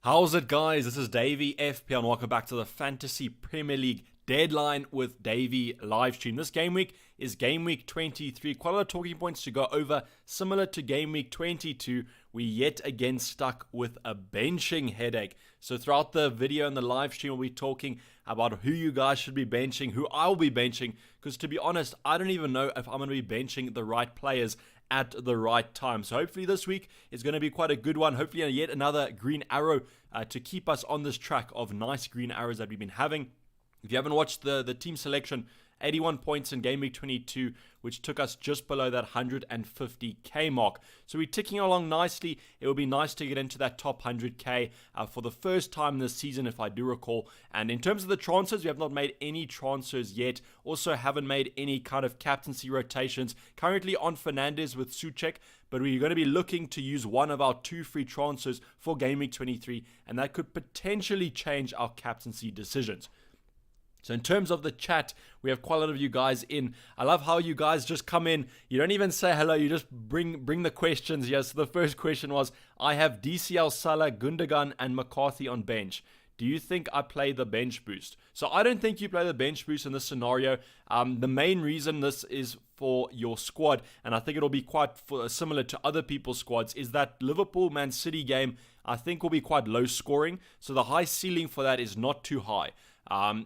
How's it, guys? This is Dayvy FP and welcome back to the Fantasy Premier League Deadline with Dayvy Livestream. This game week is game week 23. Quite a lot of talking points to go over. Similar to game week 22, we yet again stuck with a benching headache. So throughout the video and the live stream, we'll be talking about who you guys should be benching, who I'll be benching, because to be honest, I don't even know if I'm going to be benching the right players at the right time. So hopefully this week is going to be quite a good one. Hopefully yet another green arrow to keep us on this track of nice green arrows that we've been having. If you haven't watched the team selection, 81 points in game week 22, which took us just below that 150k mark. So we're ticking along nicely. It would be nice to get into that top 100k for the first time this season, if I do recall. And in terms of the transfers, we have not made any transfers yet. Also haven't made any kind of captaincy rotations. Currently on Fernandes with Souček, but we're going to be looking to use one of our two free transfers for game week 23, and that could potentially change our captaincy decisions. So in terms of the chat, we have quite a lot of you guys in. I love how you guys just come in. You don't even say hello. You just bring the questions here. So the first question was, I have DCL, Salah, Gundogan, and McCarthy on bench. Do you think I play the bench boost? So I don't think you play the bench boost in this scenario. The main reason this is for your squad, and I think it'll be quite similar to other people's squads, is that Liverpool-Man City game, I think, will be quite low scoring. So the high ceiling for that is not too high.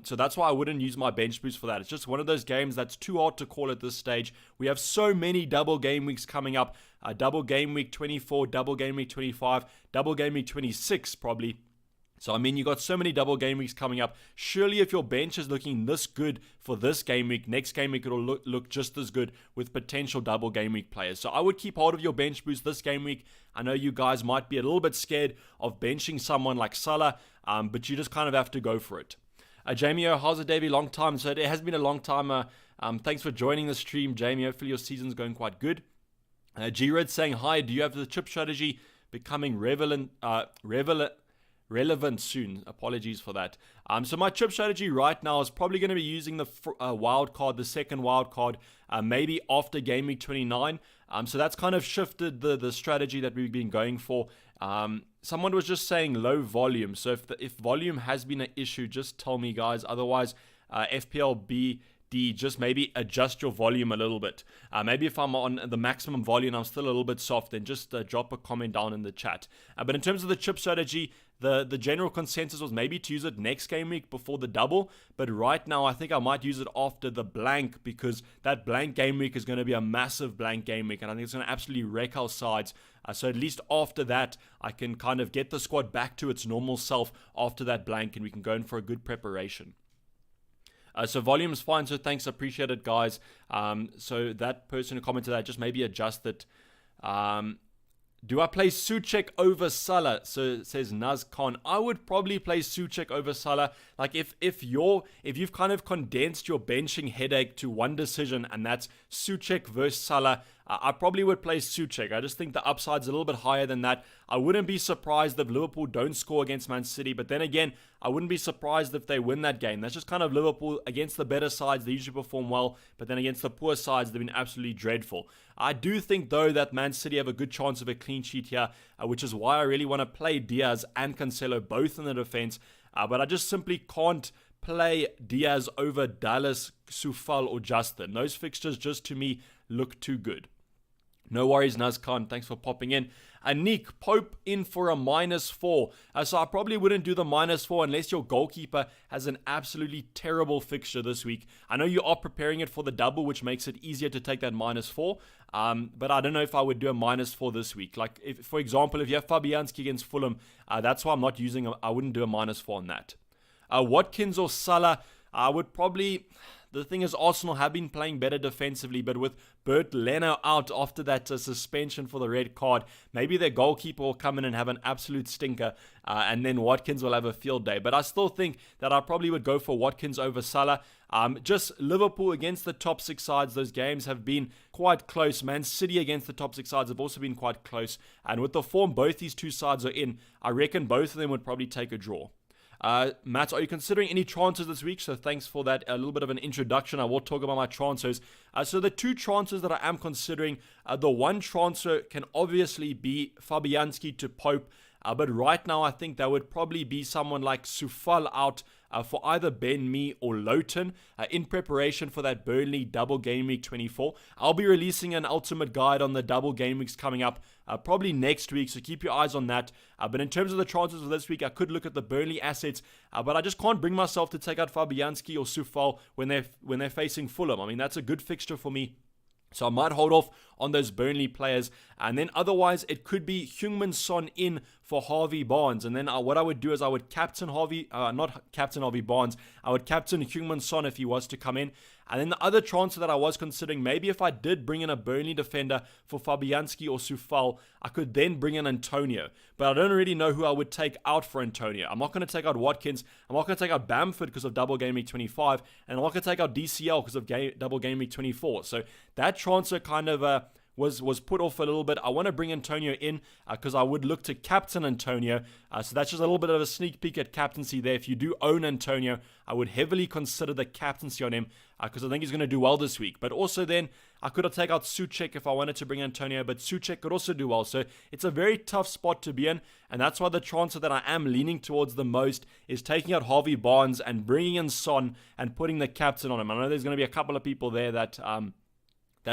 So that's why I wouldn't use my bench boost for that. It's just one of those games that's too hard to call at this stage. We have so many double game weeks coming up. Double game week 24, double game week 25, double game week 26 probably. So, I mean, you got so many double game weeks coming up. Surely if your bench is looking this good for this game week, next game week it'll look just as good with potential double game week players. So I would keep hold of your bench boost this game week. I know you guys might be a little bit scared of benching someone like Salah, but you just kind of have to go for it. Jamie, how's it, Davey? Long time. So it has been a long time. Thanks for joining the stream, Jamie. Hopefully your season's going quite good. G-Red saying, hi, do you have the chip strategy becoming relevant soon? Apologies for that. So my chip strategy right now is probably going to be using the wild card, the second wild card, maybe after game week 29. So that's kind of shifted the strategy that we've been going for. Someone was just saying low volume. So if volume has been an issue, just tell me, guys. Otherwise, FPLBD, just maybe adjust your volume a little bit. Maybe if I'm on the maximum volume, I'm still a little bit soft, then just drop a comment down in the chat. But in terms of the chip strategy, the general consensus was maybe to use it next game week before the double. But right now, I think I might use it after the blank, because that blank game week is going to be a massive blank game week. And I think it's going to absolutely wreck our sides. So at least after that, I can kind of get the squad back to its normal self after that blank, and we can go in for a good preparation. So volume is fine, so thanks, appreciate it, guys. So that person who commented that, just maybe adjust it. Do I play Souček over Salah? So it says Naz Khan. I would probably play Souček over Salah. Like if you've kind of condensed your benching headache to one decision, and that's Souček versus Salah, I probably would play Souček. I just think the upside's a little bit higher than that. I wouldn't be surprised if Liverpool don't score against Man City, but then again, I wouldn't be surprised if they win that game. That's just kind of Liverpool. Against the better sides, they usually perform well, but then against the poor sides, they've been absolutely dreadful. I do think, though, that Man City have a good chance of a clean sheet here, which is why I really want to play Diaz and Cancelo both in the defense, but I just simply can't play Diaz over Dallas, Soufal, or Justin. Those fixtures just, to me, look too good. No worries, Nazkhan. Thanks for popping in. Nick, Pope in for a -4. So I probably wouldn't do the -4 unless your goalkeeper has an absolutely terrible fixture this week. I know you are preparing it for the double, which makes it easier to take that -4. But I don't know if I would do a -4 this week. Like, if, for example, if you have Fabianski against Fulham, that's why I'm not using. I wouldn't do a -4 on that. Watkins or Salah, I would probably. The thing is, Arsenal have been playing better defensively, but with Bert Leno out after that suspension for the red card, maybe their goalkeeper will come in and have an absolute stinker, and then Watkins will have a field day. But I still think that I probably would go for Watkins over Salah. Just Liverpool against the top 6 sides, those games have been quite close. Man City against the top 6 sides have also been quite close. And with the form both these two sides are in, I reckon both of them would probably take a draw. Matt, are you considering any transfers this week? So thanks for that, a little bit of an introduction. I will talk about my transfers. So the two transfers that I am considering, the one transfer can obviously be Fabianski to Pope. But right now, I think that would probably be someone like Sufal out for either Ben Mee or Loughton in preparation for that Burnley double game week 24. I'll be releasing an ultimate guide on the double game weeks coming up probably next week, so keep your eyes on that. But in terms of the transfers of this week, I could look at the Burnley assets, but I just can't bring myself to take out Fabianski or Sufal when they're facing Fulham. I mean, that's a good fixture for me. So I might hold off on those Burnley players. And then otherwise, it could be Heung-min Son in for Harvey Barnes. And then what I would do is I would captain not captain Harvey Barnes. I would captain Heung-min Son if he was to come in. And then the other transfer that I was considering, maybe if I did bring in a Burnley defender for Fabianski or Sufal, I could then bring in Antonio. But I don't really know who I would take out for Antonio. I'm not going to take out Watkins. I'm not going to take out Bamford because of double game week 25. And I'm not going to take out DCL because of double game week 24. So that transfer kind of was put off a little bit. I want to bring Antonio in because I would look to captain Antonio. So that's just a little bit of a sneak peek at captaincy there. If you do own Antonio, I would heavily consider the captaincy on him because I think he's going to do well this week. But also then, I could have taken out Souček if I wanted to bring Antonio, but Souček could also do well. So it's a very tough spot to be in, and that's why the transfer that I am leaning towards the most is taking out Harvey Barnes and bringing in Son and putting the captain on him. I know there's going to be a couple of people there that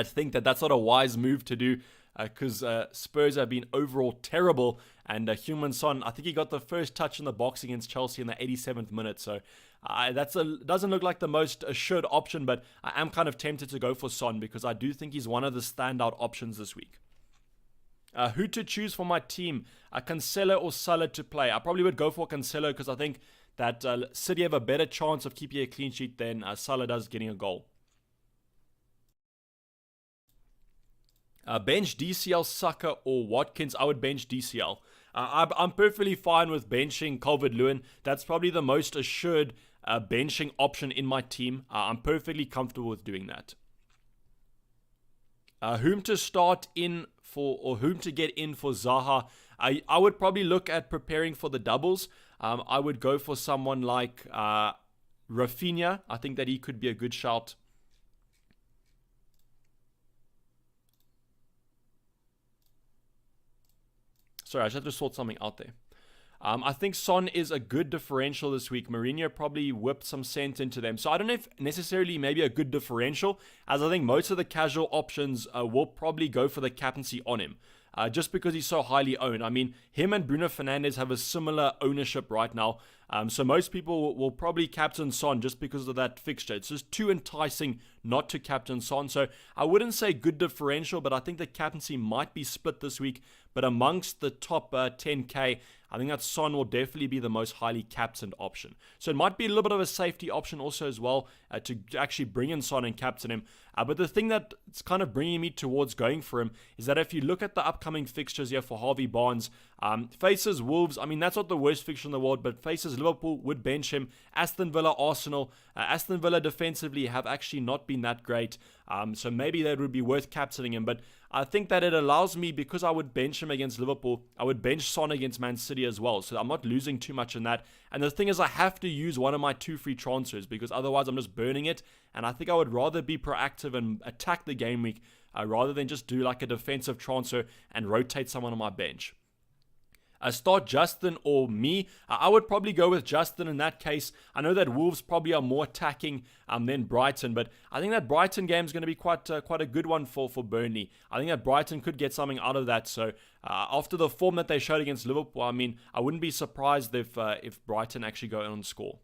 think that that's not a wise move to do because Spurs have been overall terrible, and Heung-min Son, I think he got the first touch in the box against Chelsea in the 87th minute, so doesn't look like the most assured option, but I am kind of tempted to go for Son because I do think he's one of the standout options this week. Who to choose for my team, Cancelo or Salah to play? I probably would go for Cancelo because I think that City have a better chance of keeping a clean sheet than Salah does getting a goal. Bench DCL, Saka or Watkins? I would bench DCL. I'm perfectly fine with benching Calvert-Lewin. That's probably the most assured benching option in my team. I'm perfectly comfortable with doing that. Whom to start in for, or whom to get in for Zaha? I would probably look at preparing for the doubles. I would go for someone like Rafinha. I think that he could be a good shout. Sorry, I just had to sort something out there. I think Son is a good differential this week. Mourinho probably whipped some cent into them. So I don't know if necessarily maybe a good differential, as I think most of the casual options will probably go for the captaincy on him. Just because he's so highly owned. I mean, him and Bruno Fernandes have a similar ownership right now. So most people will probably captain Son just because of that fixture. It's just too enticing not to captain Son. So I wouldn't say good differential, but I think the captaincy might be split this week. But amongst the top 10K, I think that Son will definitely be the most highly captained option. So it might be a little bit of a safety option also as well to actually bring in Son and captain him. But the thing that's kind of bringing me towards going for him is that if you look at the upcoming fixtures here for Harvey Barnes, faces Wolves, I mean, that's not the worst fixture in the world, but faces Liverpool, would bench him. Aston Villa, Arsenal. Aston Villa defensively have actually not been that great, so maybe that would be worth captaining him. But I think that it allows me, because I would bench him against Liverpool, I would bench Son against Man City as well, so I'm not losing too much in that. And the thing is, I have to use one of my 2 free transfers, because otherwise I'm just burning it, and I think I would rather be proactive and attack the game week rather than just do like a defensive transfer and rotate someone on my bench. Start Justin or me. I would probably go with Justin in that case. I know that Wolves probably are more attacking than Brighton, but I think that Brighton game is going to be quite a good one for Burnley. I think that Brighton could get something out of that. So after the form that they showed against Liverpool, I mean, I wouldn't be surprised if Brighton actually go on and score.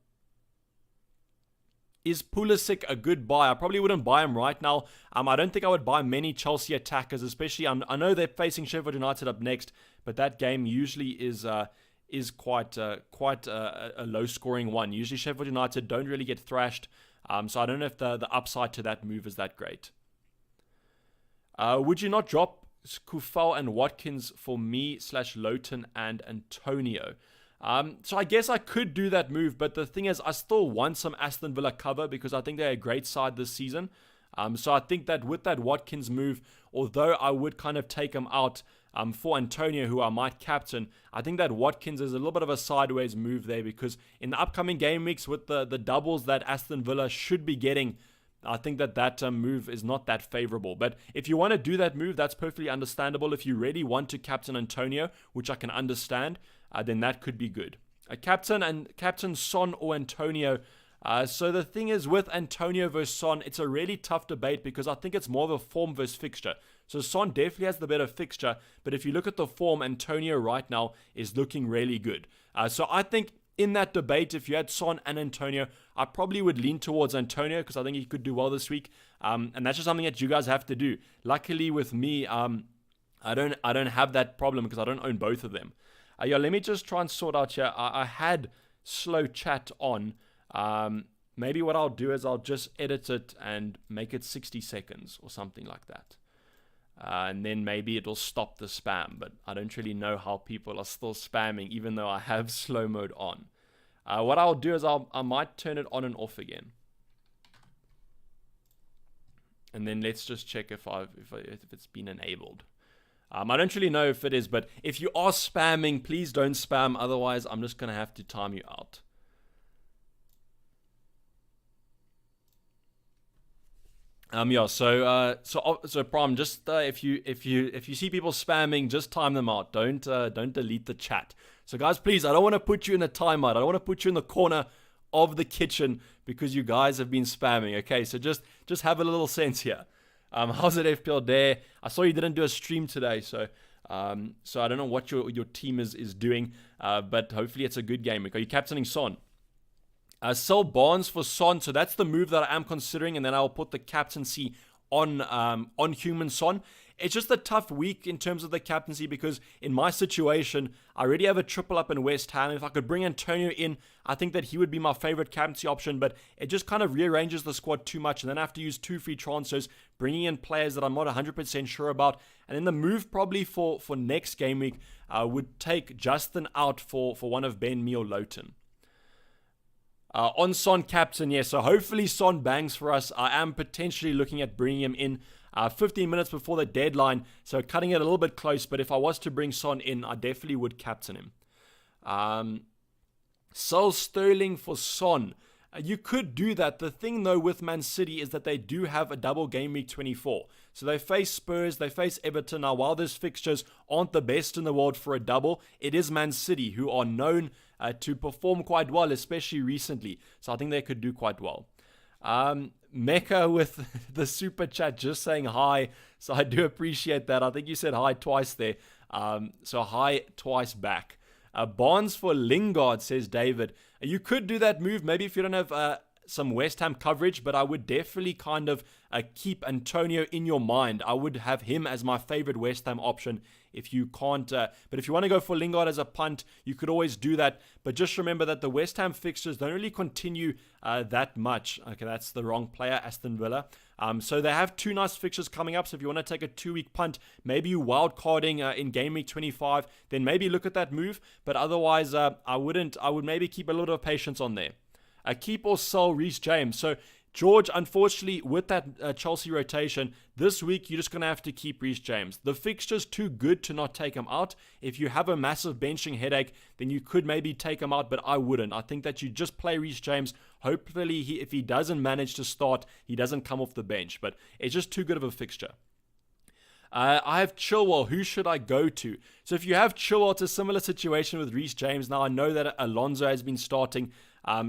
Is Pulisic a good buy? I probably wouldn't buy him right now. I don't think I would buy many Chelsea attackers, especially I know they're facing Sheffield United up next, but that game usually is quite a low-scoring one. Usually Sheffield United don't really get thrashed, so I don't know if the upside to that move is that great. Would you not drop Kufal and Watkins for me / Loughton and Antonio? So I guess I could do that move, but the thing is, I still want some Aston Villa cover because I think they're a great side this season. So I think that with that Watkins move, although I would kind of take him out for Antonio, who I might captain, I think that Watkins is a little bit of a sideways move there because in the upcoming game weeks with the doubles that Aston Villa should be getting, I think that move is not that favorable. But if you want to do that move, that's perfectly understandable. If you really want to captain Antonio, which I can understand, then that could be good. Captain Son or Antonio. So the thing is, with Antonio versus Son, it's a really tough debate because I think it's more of a form versus fixture. So Son definitely has the better fixture, but if you look at the form, Antonio right now is looking really good. So I think in that debate, if you had Son and Antonio, I probably would lean towards Antonio because I think he could do well this week. And that's just something that you guys have to do. Luckily with me, I don't have that problem because I don't own both of them. Let me just try and sort out here. I had slow chat on. Maybe what I'll do is I'll just edit it and make it 60 seconds or something like that. And then maybe it'll stop the spam, but I don't really know how people are still spamming even though I have slow mode on. What I'll do is I might turn it on and off again. And then let's just check if it's been enabled. I don't really know if it is, but if you are spamming, please don't spam. Otherwise, I'm just going to have to time you out. So Prom, just if you see people spamming, just time them out. Don't delete the chat. So guys, please, I don't want to put you in a timeout. I don't want to put you in the corner of the kitchen because you guys have been spamming. Okay, so just have a little sense here. How's it, FPL Dare? I saw you didn't do a stream today, so I don't know what your team is doing, but hopefully it's a good game. Are you captaining Son? Sell Barnes for Son, so that's the move that I am considering, and then I'll put the captaincy on Human Son. It's just a tough week in terms of the captaincy because in my situation, I already have a triple up in West Ham. If I could bring Antonio in, I think that he would be my favorite captaincy option, but it just kind of rearranges the squad too much, and then I have to use 2 free transfers, bringing in players that I'm not 100% sure about. And then the move probably for next game week would take Justin out for one of Ben Mee or Lowton. On Son captain, yes, so hopefully Son bangs for us. I am potentially looking at bringing him in 15 minutes before the deadline, so cutting it a little bit close, but if I was to bring Son in, I definitely would captain him. Sell Sterling for Son. You could do that. The thing, though, with Man City is that they do have a double game week 24. So they face Spurs, they face Everton. Now, while those fixtures aren't the best in the world for a double, it is Man City who are known to perform quite well, especially recently. So I think they could do quite well. Mecca with the super chat just saying hi. So I do appreciate that. I think you said hi twice there. So hi twice back. Barnes for Lingard, says David. You could do that move maybe if you don't have some West Ham coverage, but I would definitely kind of keep Antonio in your mind. I would have him as my favorite West Ham option if you can't. But if you want to go for Lingard as a punt, you could always do that. But just remember that the West Ham fixtures don't really continue that much. Okay, that's the wrong player, Aston Villa. So they have 2 nice fixtures coming up. So if you want to take a 2-week punt, maybe you wildcarding in game week 25, then maybe look at that move. But otherwise, I wouldn't. I would maybe keep a little bit of patience on there. Keep or sell Reece James. So George, unfortunately, with that Chelsea rotation, this week you're just going to have to keep Reece James. The fixture's too good to not take him out. If you have a massive benching headache, then you could maybe take him out, but I wouldn't. I think that you just play Reece James. Hopefully, if he doesn't manage to start, he doesn't come off the bench, but it's just too good of a fixture. I have Chilwell. Who should I go to? So if you have Chilwell, it's a similar situation with Reece James. Now, I know that Alonso has been starting,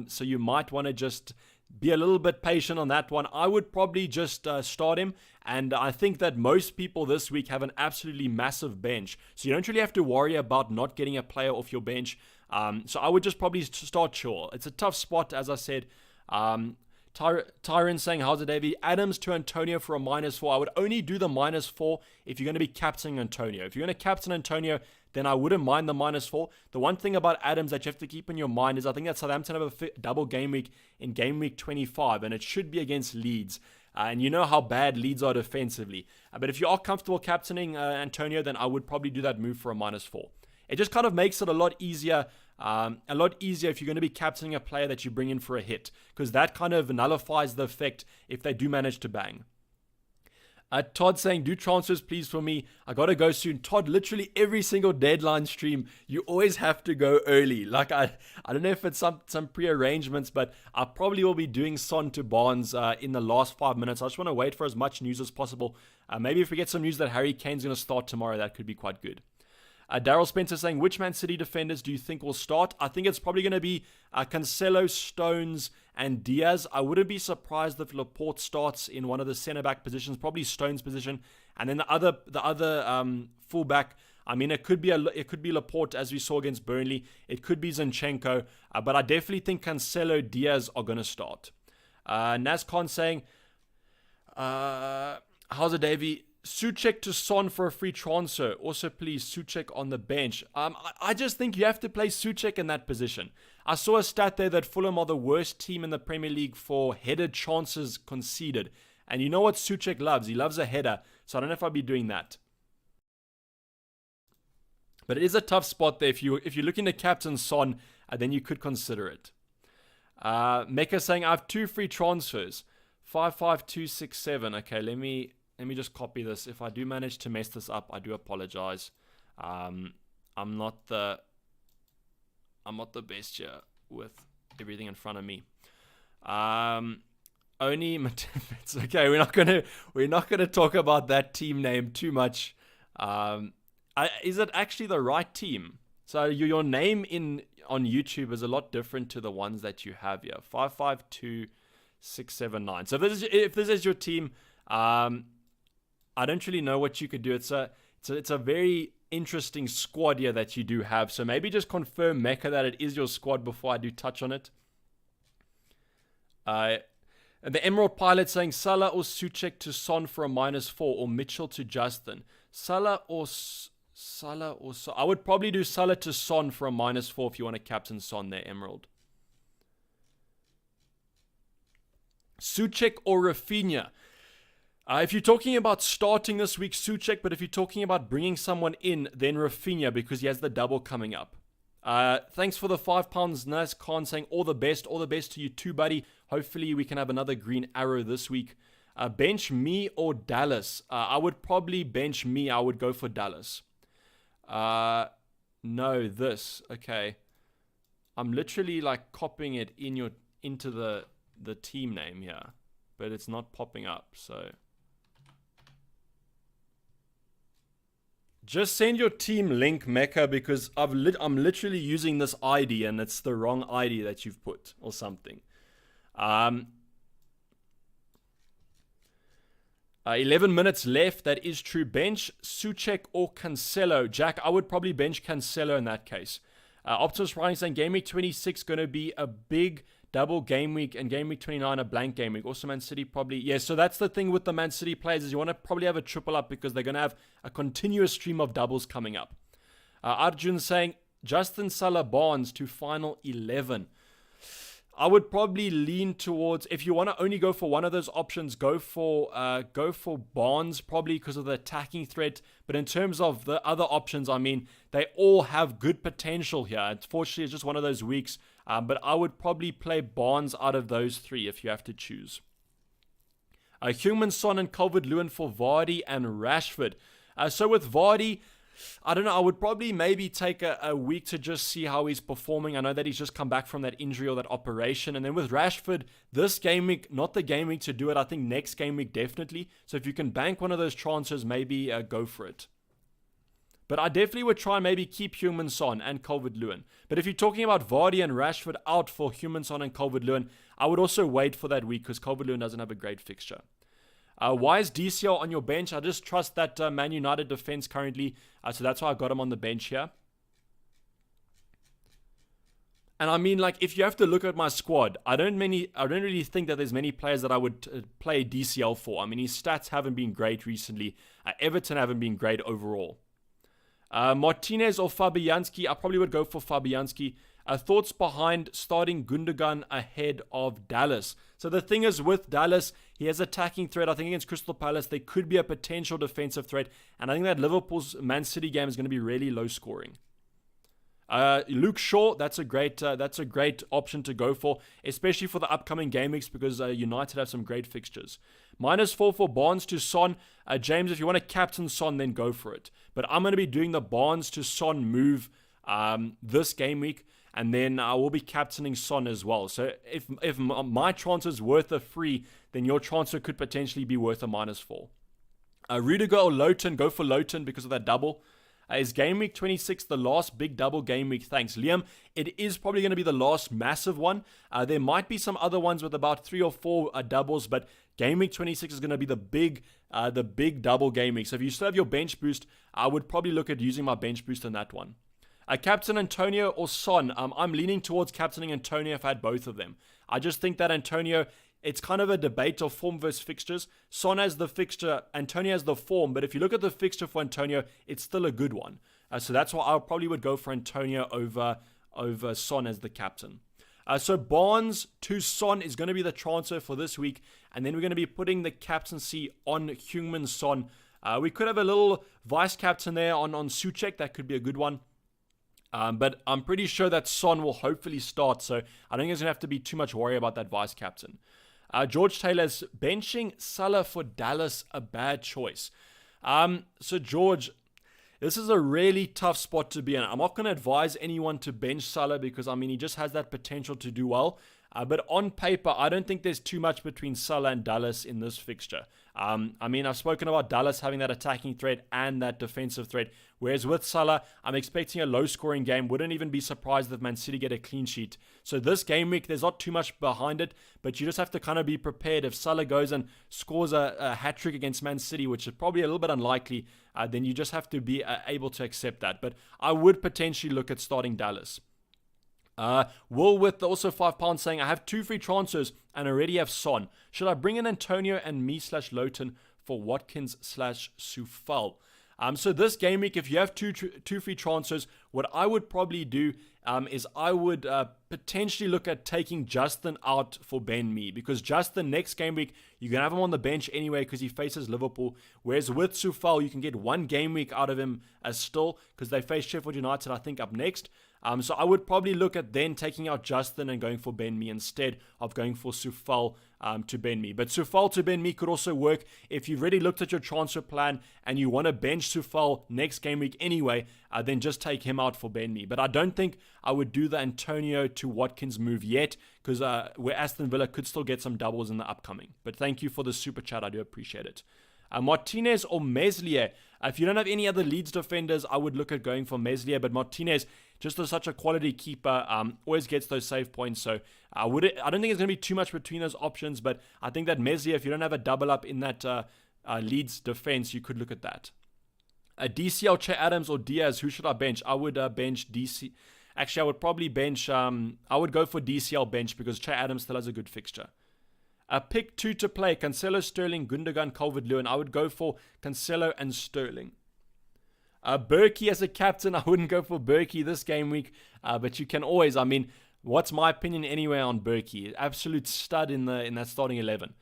so you might want to just be a little bit patient on that one. I would probably just start him, and I think that most people this week have an absolutely massive bench, so you don't really have to worry about not getting a player off your bench. So I would just probably start Chilwell. It's a tough spot, as I said. Tyron saying, how's it, Dayvy? Adams to Antonio for a -4. I would only do the -4 if you're going to be captaining Antonio. If you're going to captain Antonio, then I wouldn't mind the -4. The one thing about Adams that you have to keep in your mind is I think that Southampton have a double game week in game week 25, and it should be against Leeds. And you know how bad Leeds are defensively. But if you are comfortable captaining Antonio, then I would probably do that move for a -4. It just kind of makes it a lot easier. If you're going to be captaining a player that you bring in for a hit, because that kind of nullifies the effect if they do manage to bang. Todd saying, do transfers please for me. I gotta go soon. Todd, literally every single deadline stream, you always have to go early. Like I don't know if it's some pre-arrangements, but I probably will be doing Son to Barnes in the last 5 minutes. I just want to wait for as much news as possible. Maybe if we get some news that Harry Kane's going to start tomorrow, that could be quite good. Daryl Spencer saying, which Man City defenders do you think will start? I think it's probably going to be Cancelo, Stones, and Diaz. I wouldn't be surprised if Laporte starts in one of the centre-back positions, probably Stones' position. And then the other full-back, I mean, it could be Laporte, as we saw against Burnley. It could be Zinchenko. But I definitely think Cancelo, Diaz are going to start. Nazcon saying, how's it, Dayvy? Souček to Son for a free transfer. Also, please, Souček on the bench. I just think you have to play Souček in that position. I saw a stat there that Fulham are the worst team in the Premier League for headed chances conceded. And you know what Souček loves? He loves a header. So I don't know if I'll be doing that. But it is a tough spot there. If you're looking to captain Son, then you could consider it. Mecca saying, I have 2 free transfers. 55267. Okay, let me just copy this. If I do manage to mess this up, I do apologize. I'm not the best here with everything in front of me. Only it's okay. We're not gonna talk about that team name too much. Is it actually the right team? So your name on YouTube is a lot different to the ones that you have here. 552679. So if this is your team, I don't really know what you could do. It's a very interesting squad here that you do have. So maybe just confirm, Mecca, that it is your squad before I do touch on it. The Emerald Pilot saying Salah or Souček to Son for a -4, or Mitchell to Justin. Salah or Son. I would probably do Salah to Son for a -4 if you want to captain Son there, Emerald. Souček or Rafinha. If you're talking about starting this week, Souček, but if you're talking about bringing someone in, then Rafinha, because he has the double coming up. Thanks for the £5, Nas Khan saying all the best to you too, buddy. Hopefully we can have another green arrow this week. Bench me or Dallas? I would probably bench me. I would go for Dallas. No, this. Okay. I'm literally like copying it into the team name here, but it's not popping up, so... Just send your team link, Mecca, because I'm literally using this ID and it's the wrong ID that you've put or something. 11 minutes left. That is true. Bench Souček or Cancelo. Jack, I would probably bench Cancelo in that case. Optimus Ryan saying Game Week 26 going to be a big double game week, and Game Week 29 a blank game week. Also Man City probably, yeah, so that's the thing with the Man City players, is you want to probably have a triple up because they're going to have a continuous stream of doubles coming up. Arjun saying Justin Salah Barnes to final 11. I would probably lean towards, if you want to only go for one of those options, go for Barnes, probably because of the attacking threat. But in terms of the other options, I mean, they all have good potential here. Unfortunately, it's just one of those weeks. But I would probably play Barnes out of those 3 if you have to choose. Heung-min Son and Calvert-Lewin for Vardy and Rashford. So with Vardy, I don't know, I would probably maybe take a week to just see how he's performing. I know that he's just come back from that injury or that operation. And then with Rashford, this game week, not the game week to do it. I think next game week, definitely. So if you can bank one of those transfers, maybe go for it. But I definitely would try and maybe keep Heung-min Son and Calvert-Lewin. But if you're talking about Vardy and Rashford out for Heung-min Son and Calvert-Lewin, I would also wait for that week because Calvert-Lewin doesn't have a great fixture. Why is DCL on your bench? I just trust that Man United defense currently. So that's why I got him on the bench here. And I mean, like, if you have to look at my squad, I don't really think that there's many players that I would play DCL for. I mean, his stats haven't been great recently. Everton haven't been great overall. Martinez or Fabianski? I probably would go for Fabianski. Thoughts behind starting Gundogan ahead of Dallas? So the thing is with Dallas, he has attacking threat. I think against Crystal Palace, there could be a potential defensive threat. And I think that Liverpool's Man City game is going to be really low scoring. Luke Shaw, that's a great option to go for, especially for the upcoming game weeks because United have some great fixtures. -4 for Barnes to Son. James, if you want to captain Son, then go for it. But I'm going to be doing the Barnes to Son move this game week, and then I will be captaining Son as well. So if my transfer is worth a free, then your transfer could potentially be worth a -4. Rudiger or Lowton, go for Lowton because of that double. Is game week 26 the last big double game week? Thanks, Liam. It is probably going to be the last massive one. There might be some other ones with about 3 or 4 doubles, but game week 26 is going to be the big double game week. So if you still have your bench boost, I would probably look at using my bench boost on that one. Captain Antonio or Son? I'm leaning towards captaining Antonio if I had both of them. I just think that Antonio, it's kind of a debate of form versus fixtures. Son has the fixture, Antonio has the form, but if you look at the fixture for Antonio, it's still a good one. So that's why I probably would go for Antonio over Son as the captain. So Barnes to Son is going to be the transfer for this week, and then we're going to be putting the captaincy on Heung-min Son. We could have a little vice captain there on Souček. That could be a good one. But I'm pretty sure that Son will hopefully start, so I don't think there's going to have to be too much worry about that vice captain. George Taylor's benching Salah for Dallas a bad choice. So George, this is a really tough spot to be in. I'm not going to advise anyone to bench Salah because, he just has that potential to do well. But on paper, I don't think there's too much between Salah and Dallas in this fixture. I've spoken about Dallas having that attacking threat and that defensive threat. Whereas with Salah, I'm expecting a low-scoring game. Wouldn't even be surprised if Man City get a clean sheet. So this game week, there's not too much behind it, but you just have to kind of be prepared. If Salah goes and scores a hat-trick against Man City, which is probably a little bit unlikely, then you just have to be able to accept that. But I would potentially look at starting Dallas. Will with also £5 saying, I have 2 free transfers and already have Son. Should I bring in Antonio and me/Lowton for Watkins/Soufal? So this game week, if you have two free transfers, what I would probably do is I would potentially look at taking Justin out for Ben Mee, because Justin next game week, you can have him on the bench anyway because he faces Liverpool, whereas with Soufal, you can get 1 game week out of him as still because they face Sheffield United, I think, up next. So I would probably look at then taking out Justin and going for Ben Mee instead of going for Soufal to Ben Mee. But Soufal to Ben Mee could also work if you've already looked at your transfer plan and you want to bench Soufal next game week anyway, then just take him out for Ben Mee. But I don't think I would do the Antonio to Watkins move yet because where Aston Villa could still get some doubles in the upcoming. But thank you for the super chat. I do appreciate it. Martinez or Meslier. If you don't have any other Leeds defenders, I would look at going for Meslier. But Martinez, just as such a quality keeper, always gets those save points. So I don't think there's going to be too much between those options. But I think that Meslier, if you don't have a double up in that Leeds defense, you could look at that. DCL, Che Adams or Diaz, who should I bench? I would bench DC. Actually, I would probably bench. I would go for DCL bench because Che Adams still has a good fixture. Pick 2 to play, Cancelo, Sterling, Gundogan, Calvert-Lewin. I would go for Cancelo and Sterling. Berkey as a captain, I wouldn't go for Berkey this game week, but you can always, what's my opinion anyway on Berkey? Absolute stud in that starting 11.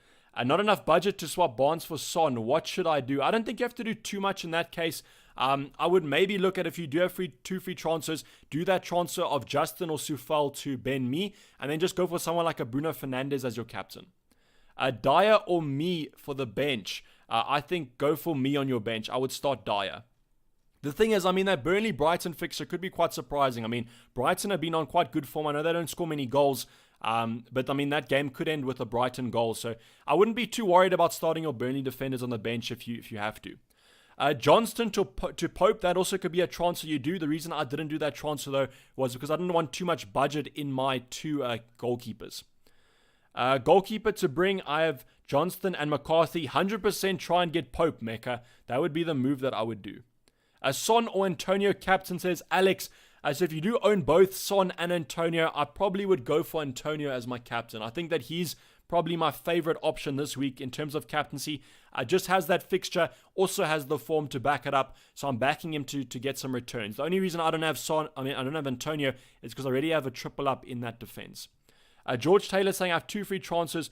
Not enough budget to swap Barnes for Son. What should I do? I don't think you have to do too much in that case. I would maybe look at, if you do have 2 free transfers, do that transfer of Justin or Soufal to Ben Mee, and then just go for someone like a Bruno Fernandes as your captain. Dyer or me for the bench? I think go for me on your bench. I would start Dyer. The thing is, that Burnley-Brighton fixture could be quite surprising. Brighton have been on quite good form. I know they don't score many goals, but that game could end with a Brighton goal. So I wouldn't be too worried about starting your Burnley defenders on the bench if you have to. Johnston to Pope, that also could be a transfer you do. The reason I didn't do that transfer, though, was because I didn't want too much budget in my 2 goalkeepers. Goalkeeper to bring, I have Johnston and McCarthy. 100% try and get Pope, Mecca. That would be the move that I would do. Son or Antonio captain, says Alex. So if you do own both Son and Antonio, I probably would go for Antonio as my captain. I think that he's probably my favorite option this week in terms of captaincy. Just has that fixture, also has the form to back it up. So I'm backing him to get some returns. The only reason I don't have I don't have Antonio is because I already have a triple up in that defense. George Taylor saying, I have 2 free transfers.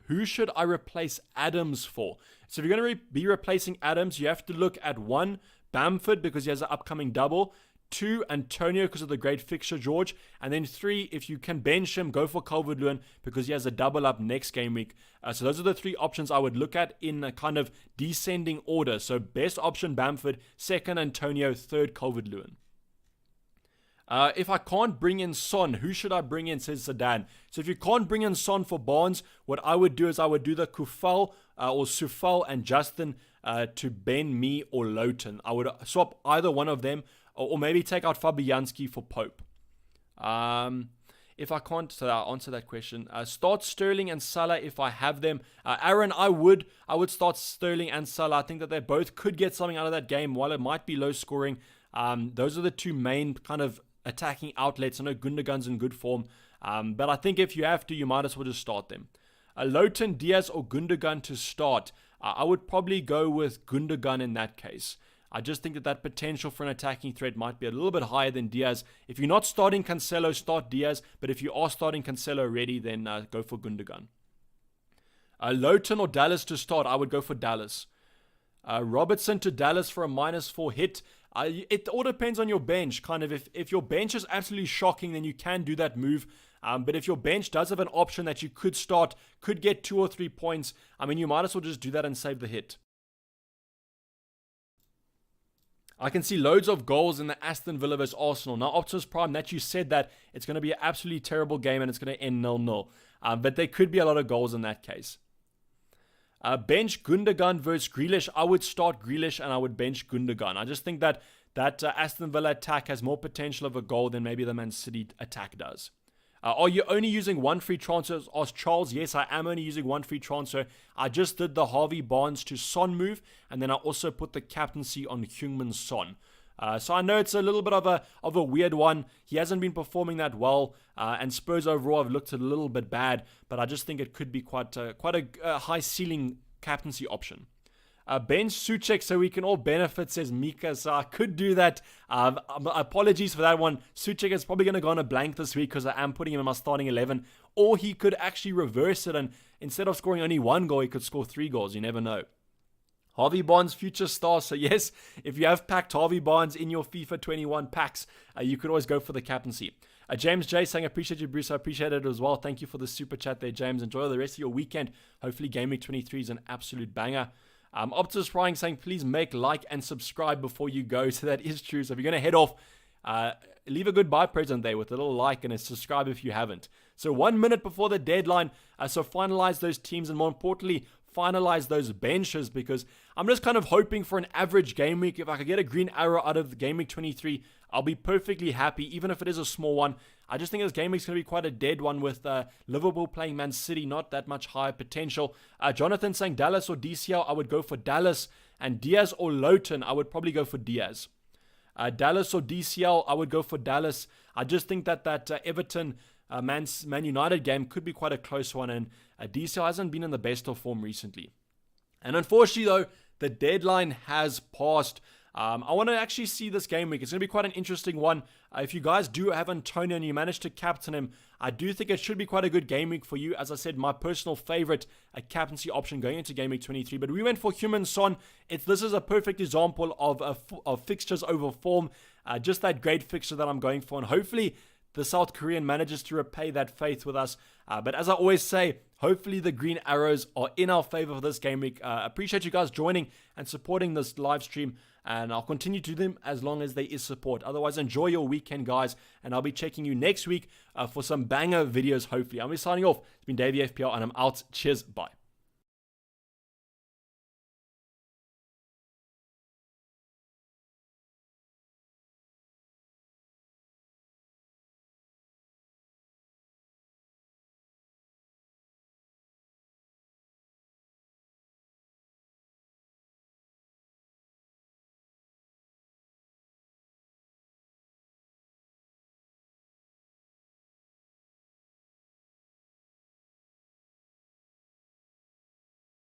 Who should I replace Adams for? So if you're going to be replacing Adams, you have to look at 1, Bamford, because he has an upcoming double. 2, Antonio, because of the great fixture, George. And then 3, if you can bench him, go for Calvert-Lewin because he has a double up next game week. So those are the 3 options I would look at in a kind of descending order. So best option, Bamford. Second, Antonio. Third, Calvert-Lewin. If I can't bring in Son, who should I bring in, says Sedan. So if you can't bring in Son for Barnes, what I would do is I would do the Kufal or Sufal and Justin to Ben, me, or Lowton. I would swap either one of them, or maybe take out Fabianski for Pope. If I can't, so I'll answer that question. Start Sterling and Salah if I have them. Aaron, I would start Sterling and Salah. I think that they both could get something out of that game. While it might be low scoring, those are the 2 main kind of attacking outlets. I know Gundogan's in good form, but I think if you have to, you might as well just start them. Lowton, Diaz, or Gundogan to start. I would probably go with Gundogan in that case. I just think that potential for an attacking threat might be a little bit higher than Diaz. If you're not starting Cancelo, start Diaz. But if you are starting Cancelo already, then go for Gundogan. Lowton or Dallas to start, I would go for Dallas. Robertson to Dallas for a -4 hit. It all depends on your bench. Kind of if your bench is absolutely shocking, then you can do that move. But if your bench does have an option that you could start, could get 2 or 3 points, I mean, you might as well just do that and save the hit. I can see loads of goals in the Aston Villa vs Arsenal. Now, Optimus Prime, that you said that it's going to be an absolutely terrible game and it's going to end 0-0. But there could be a lot of goals in that case. Bench Gundogan versus Grealish. I would start Grealish and I would bench Gundogan. I just think that Aston Villa attack has more potential of a goal than maybe the Man City attack does. Are you only using 1 free transfer? Asked Charles. Yes, I am only using 1 free transfer. I just did the Harvey Barnes to Son move, and then I also put the captaincy on Heung-min Son. So I know it's a little bit of a weird one. He hasn't been performing that well, and Spurs overall have looked a little bit bad, but I just think it could be quite a high ceiling captaincy option. Bench Souček so we can all benefit, says Mika. So I could do that. Apologies for that one. Souček is probably going to go on a blank this week because I am putting him in my starting 11. Or he could actually reverse it and instead of scoring only 1 goal, he could score 3 goals. You never know. Harvey Barnes, future star. So yes, if you have packed Harvey Barnes in your FIFA 21 packs, you could always go for the captaincy. James J saying, I appreciate you, Bruce. I appreciate it as well. Thank you for the super chat there, James. Enjoy the rest of your weekend. Hopefully Gameweek 23 is an absolute banger. Optus Frying saying, please make, like, and subscribe before you go. So that is true. So if you're going to head off, leave a goodbye present there with a little like and a subscribe if you haven't. So 1 minute before the deadline. So finalize those teams and more importantly, finalize those benches because I'm just kind of hoping for an average game week. If I could get a green arrow out of the Game Week 23, I'll be perfectly happy, even if it is a small one. I just think this game week's going to be quite a dead one with Liverpool playing Man City, not that much higher potential. Jonathan saying Dallas or DCL, I would go for Dallas. And Diaz or Lowton, I would probably go for Diaz. Dallas or DCL, I would go for Dallas. I just think that Everton Man United game could be quite a close one, and DCL hasn't been in the best of form recently. And unfortunately, though, the deadline has passed. I want to actually see this game week. It's going to be quite an interesting one. If you guys do have Antonio and you manage to captain him, I do think it should be quite a good game week for you. As I said, my personal favorite captaincy option going into Game Week 23. But we went for Heung-min Son. This is a perfect example of fixtures over form. Just that great fixture that I'm going for. And hopefully the South Korean manages to repay that faith with us. But as I always say, hopefully the green arrows are in our favor for this game week. Appreciate you guys joining and supporting this live stream. And I'll continue to do them as long as there is support. Otherwise, enjoy your weekend, guys. And I'll be checking you next week for some banger videos, hopefully. I'm signing off. It's been Dayvy FPL, and I'm out. Cheers. Bye.